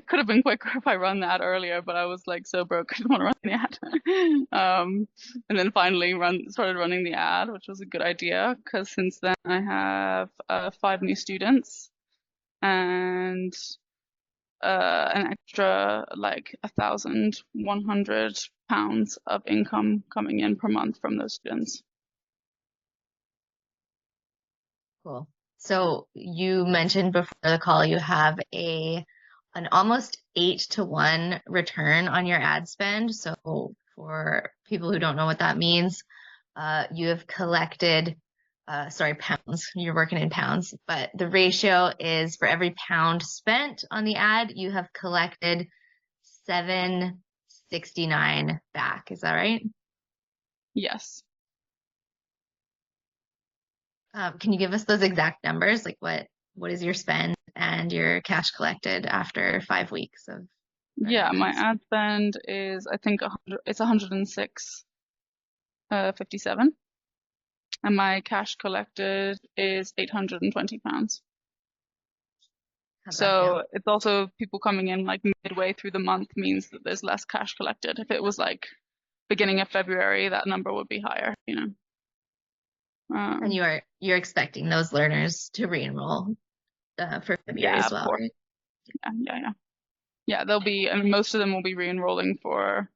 Could have been quicker if I run the ad earlier, but I was like so broke I didn't want to run the ad. And then finally started running the ad, which was a good idea because since then I have 5 new students and an extra like £1,100 of income coming in per month from those students. Cool. So you mentioned before the call you have an almost 8 to 1 return on your ad spend. So for people who don't know what that means, you have collected, sorry, pounds. You're working in pounds, but the ratio is for every pound spent on the ad, you have collected 769 back. Is that right? Yes. Can you give us those exact numbers? Like what is your spend and your cash collected after 5 weeks of running Yeah, my ads? ad spend is I think 100, it's 106.57, and my cash collected is £820. How does that feel? So it's also people coming in like midway through the month means that there's less cash collected. If it was like beginning of February, that number would be higher, you know. And Um, you're expecting those learners to re-enroll for February yeah, as of well, course. right? Yeah. Yeah, they'll be, I mean, most of them will be re-enrolling for,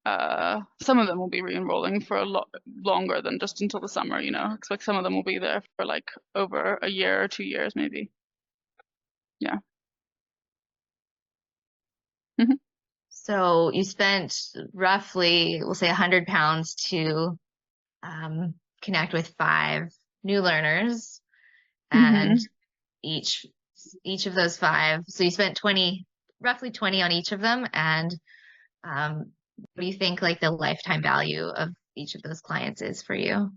some of them will be re-enrolling for a lot longer than just until the summer, you know. Expect some of them will be there for like over a year or 2 years, maybe. Yeah. Hmm. So you spent roughly, we'll say £100 to um, connect with 5 new learners, and Hmm. each each of those 5. So you spent roughly 20 on each of them. And what do you think like the lifetime value of each of those clients is for you?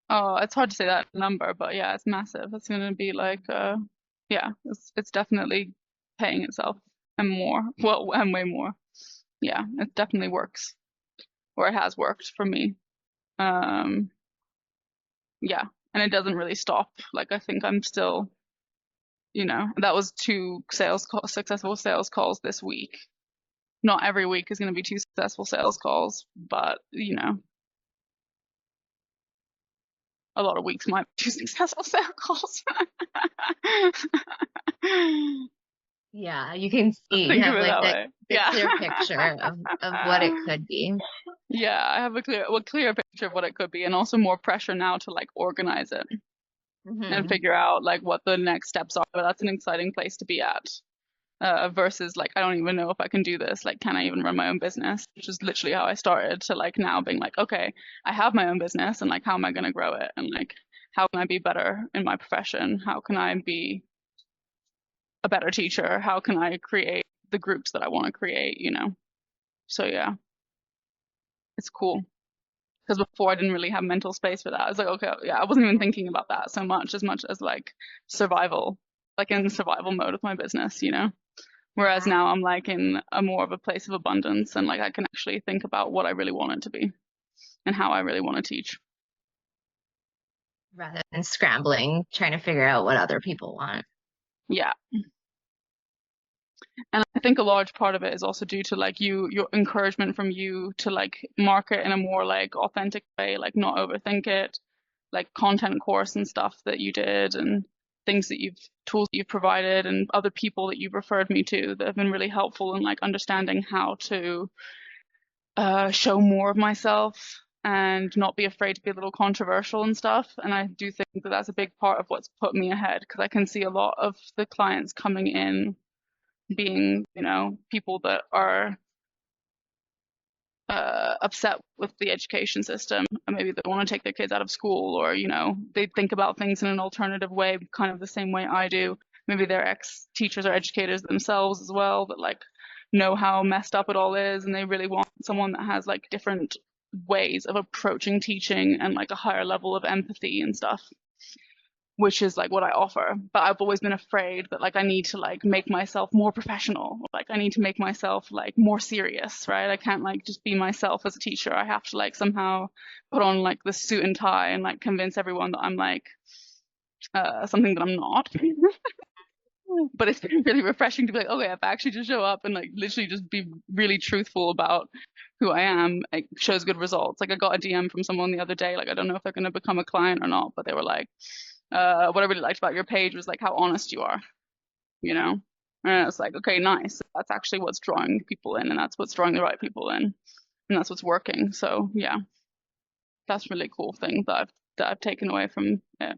Oh, it's hard to say that number, but yeah, it's massive. It's gonna be like, yeah, it's definitely paying itself and more. Well, and way more. Yeah, it definitely works, or it has worked for me. Um, yeah, and it doesn't really stop. Like I think I'm still, you know, that was 2 successful sales calls this week. Not every week is going to be 2 successful sales calls, but you know, a lot of weeks might be 2 successful sales calls. Yeah, you can see you Think of have it like that the way. the Yeah. clear picture of what it could be. Yeah, I have a clear picture of what it could be, and also more pressure now to like organize it and Hmm. figure out like what the next steps are. But that's an exciting place to be at. Versus like I don't even know if I can do this. Like, can I even run my own business? Which is literally how I started to like now being like, okay, I have my own business, and like, how am I going to grow it? And like, how can I be better in my profession? How can I be a better teacher? How can I create the groups that I want to create? You know? So yeah, it's cool. Because before I didn't really have mental space for that. I was like, okay, yeah, I wasn't even thinking about that so much as like survival, like in survival mode with my business, you know? Whereas Yeah, now I'm like in a more of a place of abundance and like I can actually think about what I really want it to be and how I really want to teach. rather than scrambling, trying to figure out what other people want. Yeah. And I think a large part of it is also due to like your encouragement from you to like market in a more like authentic way, like not overthink it, like content course and stuff that you did and things that tools that you've provided and other people that you've referred me to that have been really helpful in like understanding how to show more of myself and not be afraid to be a little controversial and stuff. And I do think that that's a big part of what's put me ahead because I can see a lot of the clients coming in being, you know, people that are upset with the education system and maybe they want to take their kids out of school or, you know, they think about things in an alternative way, kind of the same way I do. Maybe they're ex-teachers or educators themselves as well that like know how messed up it all is and they really want someone that has like different ways of approaching teaching and like a higher level of empathy and stuff, which is like what I offer. But I've always been afraid that like I need to like make myself more professional. Like I need to make myself like more serious, right? I can't like just be myself as a teacher. I have to like somehow put on like the suit and tie and like convince everyone that I'm like something that I'm not. but it's been really refreshing to be like, okay, if I actually just show up and like literally just be really truthful about who I am, it shows good results. Like I got a DM from someone the other day, like I don't know if they're going to become a client or not, but they were like, what I really liked about your page was like how honest you are, you know? And it's like, okay, nice. That's actually what's drawing people in, and that's what's drawing the right people in, and that's what's working. So yeah, that's a really cool thing that I've taken away from it.